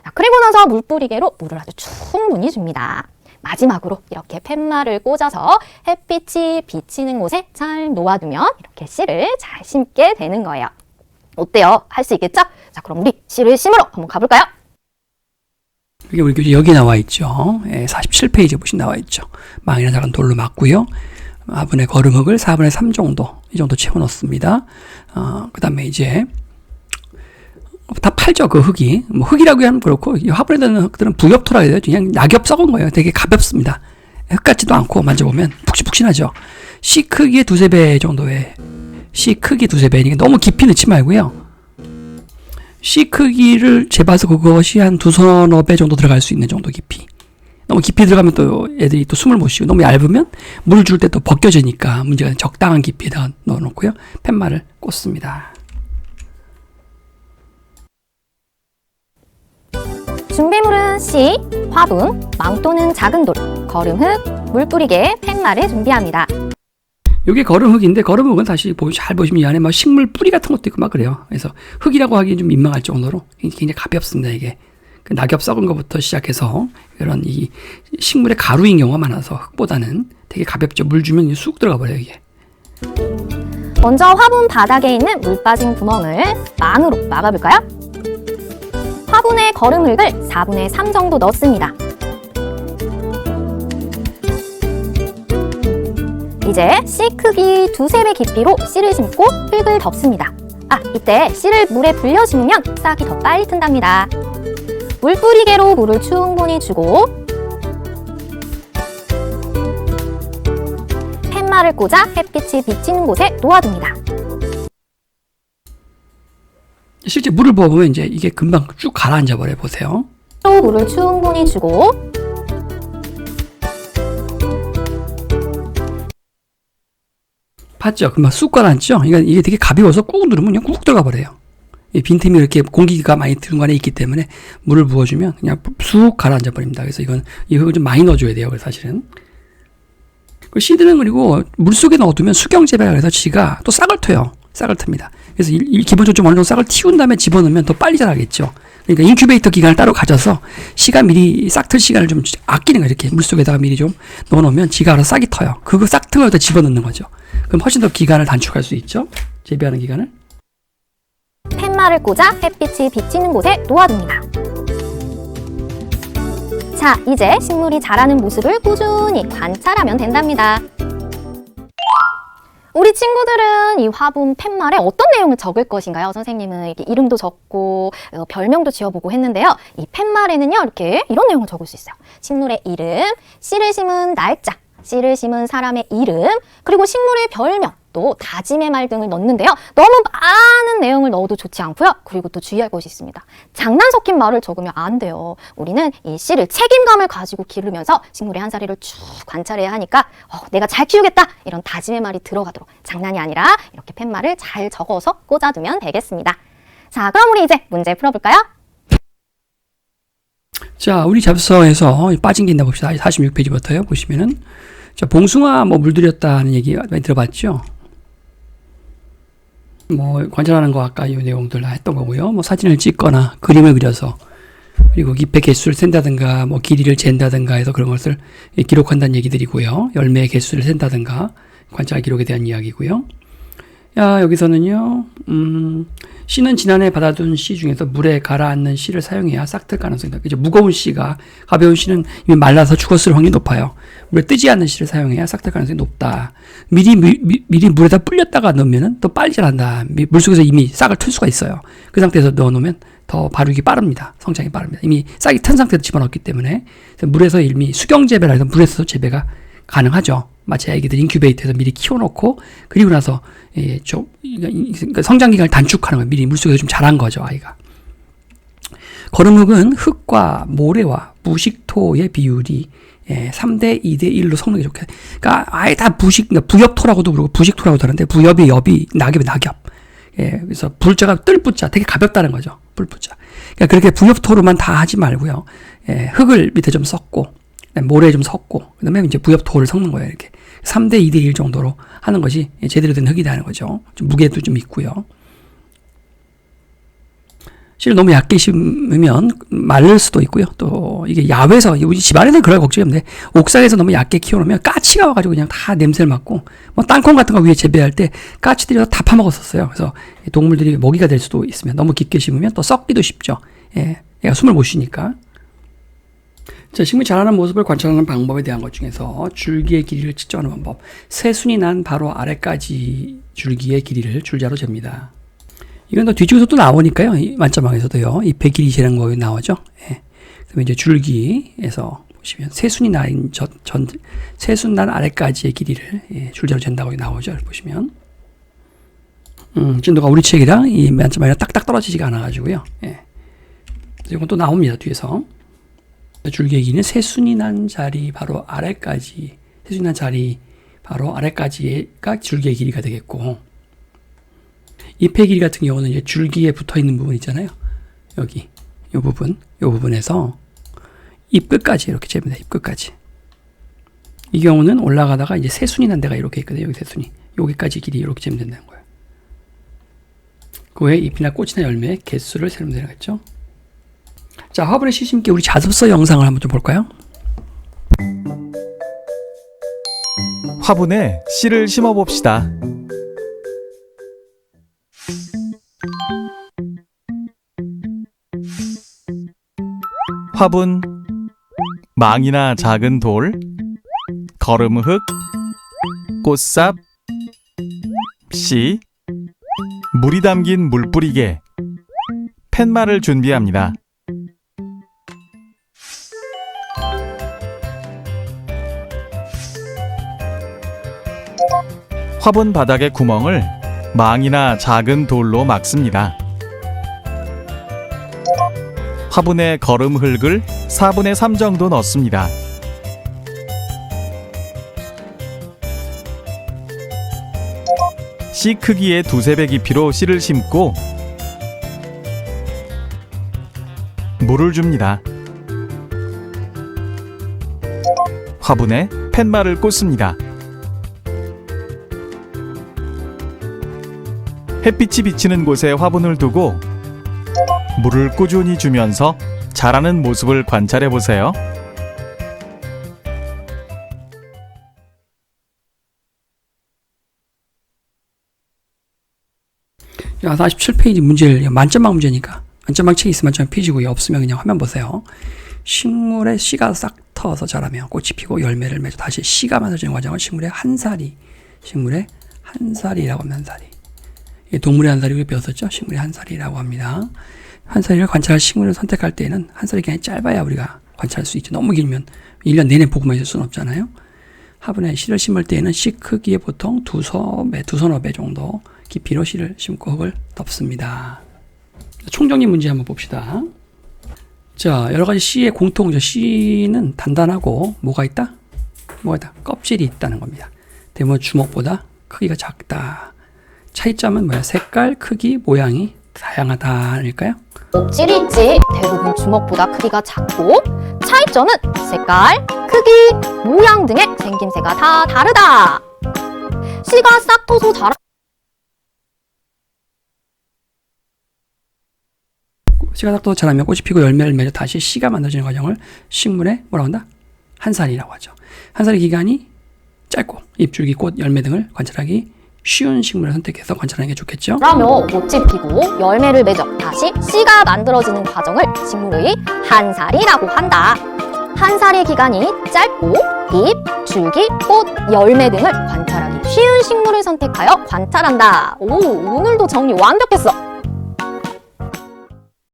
자, 그리고 나서 물뿌리개로 물을 아주 충분히 줍니다. 마지막으로 이렇게 팻말을 꽂아서 햇빛이 비치는 곳에 잘 놓아두면 이렇게 씨를 잘 심게 되는 거예요. 어때요? 할 수 있겠죠? 자, 그럼 우리 씨를 심으러 한번 가볼까요? 이게 우리 교재 여기 나와 있죠. 47페이지에 보시면 나와 있죠. 망이나 작은 돌로 막고요. 화분에 거름흙을 4분의 3 정도, 이 정도 채워 넣습니다. 그 다음에 이제, 다 팔죠, 그 흙이. 뭐 흙이라고 하면 그렇고, 이 화분에 드는 흙들은 부엽토라고 해야 돼요. 그냥 낙엽 썩은 거예요. 되게 가볍습니다. 흙 같지도 않고 만져보면 푹신푹신하죠. 씨 크기의 2~3배 정도의, 씨 크기 2~3배니까 너무 깊이 넣지 말고요. 씨 크기를 재봐서 그것이 한 2~3배 정도 들어갈 수 있는 정도 깊이. 너무 깊이 들어가면 또 애들이 또 숨을 못 쉬고 너무 얇으면 물 줄 때 또 벗겨지니까 문제가 적당한 깊이에다 넣어놓고요. 팻말을 꽂습니다. 준비물은 씨, 화분, 망 또는 작은 돌, 거름흙, 물뿌리개, 팻말을 준비합니다. 이게 거름흙인데 거름흙은 사실 잘 보시면 이 안에 막 식물 뿌리 같은 것도 있고 막 그래요. 그래서 흙이라고 하기엔 좀 민망할 정도로 굉장히 가볍습니다. 이게 그 낙엽 썩은 것부터 시작해서 이런 이 식물의 가루인 경우가 많아서 흙보다는 되게 가볍죠. 물 주면 쑥 들어가 버려요 이게. 먼저 화분 바닥에 있는 물 빠진 구멍을 망으로 막아볼까요? 화분에 거름흙을 4분의 3 정도 넣습니다. 이제 씨 크기 2~3배 깊이로 씨를 심고 흙을 덮습니다. 이때 씨를 물에 불려 심으면 싹이 더 빨리 튼답니다. 물 뿌리개로 물을 충분히 주고 팻말을 꽂아 햇빛이 비치는 곳에 놓아둡니다. 실제 물을 부어보면 이제 이게 금방 쭉 가라앉아 버려 보세요. 또 물을 충분히 주고 봤죠? 금방 쑥 가라앉죠? 그러니까 이게 되게 가벼워서 꾹 누르면 그냥 꾹 들어가 버려요. 이 빈틈이 이렇게 공기가 많이 중간에 있기 때문에 물을 부어주면 그냥 쑥 가라앉아 버립니다. 그래서 이거 좀 많이 넣어줘야 돼요. 사실은. 그 씨들은 그리고 물 속에 넣어두면 수경 재배라 해서 씨가 또 싹을 트요. 싹을 틉니다. 그래서 기본적으로 좀 어느 정도 싹을 틔운 다음에 집어넣으면 더 빨리 자라겠죠. 그러니까 인큐베이터 기간을 따로 가져서 씨가 미리 싹 틀 시간을 좀 아끼는 거예요. 이렇게 물 속에다가 미리 좀 넣어놓으면 지가 알아서 싹이 터요. 그거 싹 튼 걸 다 집어넣는 거죠. 그럼 훨씬 더 기간을 단축할 수 있죠. 재배하는 기간을. 팻말을 꽂아 햇빛이 비치는 곳에 놓아둡니다. 자, 이제 식물이 자라는 모습을 꾸준히 관찰하면 된답니다. 우리 친구들은 이 화분 팻말에 어떤 내용을 적을 것인가요? 선생님은 이렇게 이름도 적고 별명도 지어보고 했는데요. 이 팻말에는요, 이렇게 이런 내용을 적을 수 있어요. 식물의 이름, 씨를 심은 날짜, 씨를 심은 사람의 이름, 그리고 식물의 별명, 또 다짐의 말 등을 넣는데요. 너무 많은 내용을 넣어도 좋지 않고요. 그리고 또 주의할 것이 있습니다. 장난 섞인 말을 적으면 안 돼요. 우리는 이 씨를 책임감을 가지고 기르면서 식물의 한 사리를 쭉 관찰해야 하니까 내가 잘 키우겠다 이런 다짐의 말이 들어가도록 장난이 아니라 이렇게 팻말을 잘 적어서 꽂아두면 되겠습니다. 자, 그럼 우리 이제 문제 풀어볼까요? 자, 우리 잡서에서 빠진 게 있나 봅시다. 46페이지부터요. 보시면은 자, 봉숭아 물들였다는 얘기 많이 들어봤죠? 관찰하는 거 아까 이 내용들 다 했던 거고요. 사진을 찍거나 그림을 그려서 그리고 잎의 개수를 센다든가 길이를 잰다든가 해서 그런 것을 기록한다는 얘기들이고요. 열매의 개수를 센다든가 관찰 기록에 대한 이야기고요. 여기서는요. 씨는 지난해 받아둔 씨 중에서 물에 가라앉는 씨를 사용해야 싹틀 가능성이 있다. 무거운 씨가 가벼운 씨는 이미 말라서 죽었을 확률이 높아요. 물에 뜨지 않는 씨를 사용해야 싹틀 가능성이 높다. 미리 물에다 불렸다가 넣으면 더 빨리 자란다. 물속에서 이미 싹을 틀 수가 있어요. 그 상태에서 넣어놓으면 더 발육이 빠릅니다. 성장이 빠릅니다. 이미 싹이 튼 상태에서 집어넣었기 때문에 물에서 이미 수경 재배라 해서 물에서 재배가 가능하죠. 마치 아기들 인큐베이터에서 미리 키워놓고 그리고 나서 그러니까 성장 기간을 단축하는 거예요. 미리 물속에서 좀 자란 거죠, 아이가. 거름흙은 흙과 모래와 무식토의 비율이 3대 2대 1로 섞는 게 좋게. 그러니까 아예 다 부엽토라고도 그러고 부식토라고도 하는데 부엽이 엽이 낙엽이 낙엽. 그래서 불자가 뜰부자 되게 가볍다는 거죠. 불부자. 그러니까 그렇게 부엽토로만 다 하지 말고요. 흙을 밑에 좀 섞고 모래 좀 섞고 그다음에 이제 부엽토를 섞는 거예요. 이렇게 3대 2대 1 정도로 하는 것이 제대로 된 흙이 되는 거죠. 좀 무게도 좀 있고요. 실을 너무 얕게 심으면 마를 수도 있고요. 또 이게 야외에서 우리 집안에는 그럴 걱정이 없는데 옥상에서 너무 얕게 키워놓으면 까치가 와가지고 그냥 다 냄새를 맡고 땅콩 같은 거 위에 재배할 때 까치들이 다 파먹었었어요. 그래서 동물들이 먹이가 될 수도 있으면 너무 깊게 심으면 또 썩기도 쉽죠. 얘가 숨을 못 쉬니까. 자, 식물이 자라는 모습을 관찰하는 방법에 대한 것 중에서 줄기의 길이를 측정하는 방법. 새순이 난 바로 아래까지 줄기의 길이를 줄자로 잽니다. 이건 또 뒤쪽에서 또 나오니까요. 이 만점왕에서도요. 잎의 길이 재는 거 나오죠. 그다음에 이제 줄기에서 보시면 새순이 새순 난 아래까지의 길이를 줄자로 잰다고 나오죠. 보시면. 진도가 우리 책이랑 이 만점왕이랑 딱딱 떨어지지가 않아가지고요. 이건 또 나옵니다. 뒤에서. 줄기의 길이는 새순이 난 자리 바로 아래까지, 새순이 난 자리 바로 아래까지가 줄기의 길이가 되겠고, 잎의 길이 같은 경우는 이제 줄기에 붙어 있는 부분 있잖아요. 여기, 이 부분에서 잎 끝까지 이렇게 잽니다. 잎 끝까지. 이 경우는 올라가다가 이제 새순이 난 데가 이렇게 있거든요. 여기 새순이. 여기까지 길이 이렇게 재면 된다는 거예요. 그 외에 잎이나 꽃이나 열매의 개수를 세면 되겠죠. 자, 화분에 씨 심기 우리 자습서 영상을 한번 좀 볼까요? 화분에 씨를 심어봅시다. 화분, 망이나 작은 돌, 거름흙, 꽃삽, 씨, 물이 담긴 물뿌리개, 팻말을 준비합니다. 화분 바닥의 구멍을 망이나 작은 돌로 막습니다. 화분에 거름 흙을 4분의 3 정도 넣습니다. 씨 크기의 2~3배 깊이로 씨를 심고 물을 줍니다. 화분에 팻말을 꽂습니다. 햇빛이 비치는 곳에 화분을 두고 물을 꾸준히 주면서 자라는 모습을 관찰해 보세요. 자, 47페이지 문제를 만점망 문제니까 만점망 책이 있으면 만점망 펴시고요. 없으면 그냥 화면 보세요. 식물에 씨가 싹 터서 자라면 꽃이 피고 열매를 맺어 다시 씨가 만들어지는 과정을 식물의 한살이라고 하면 한살이. 동물의 한살이 우리 배웠었죠? 식물의 한살이라고 합니다. 한살이를 관찰할 식물을 선택할 때에는 한살이 그냥 짧아야 우리가 관찰할 수 있죠. 너무 길면 1년 내내 보고만 있을 수는 없잖아요. 화분에 씨를 심을 때에는 씨 크기에 보통 두서너 배 정도 깊이로 씨를 심고 흙을 덮습니다. 총정리 문제 한번 봅시다. 자, 여러 가지 씨의 공통점. 씨는 단단하고 뭐가 있다? 껍질이 있다는 겁니다. 대부분 주먹보다 크기가 작다. 차이점은 뭐야? 색깔, 크기, 모양이 다양하다 아닐까요? 껍질이 있지. 대부분 주먹보다 크기가 작고, 차이점은 색깔, 크기, 모양 등의 생김새가 다 다르다. 씨가 싹 터서 씨가 싹 터서 자라면 꽃이 피고 열매를 맺어 다시 씨가 만들어지는 과정을 식물의 뭐라고 한다? 한살이라고 하죠. 한살의 기간이 짧고 잎줄기, 꽃, 열매 등을 관찰하기 쉬운 식물을 선택해서 관찰하는 게 좋겠죠. 자라며 꽃이 피고 열매를 맺어 다시 씨가 만들어지는 과정을 식물의 한살이라고 한다. 한살의 기간이 짧고 잎, 줄기, 꽃, 열매 등을 관찰하기 쉬운 식물을 선택하여 관찰한다. 오, 오늘도 정리 완벽했어.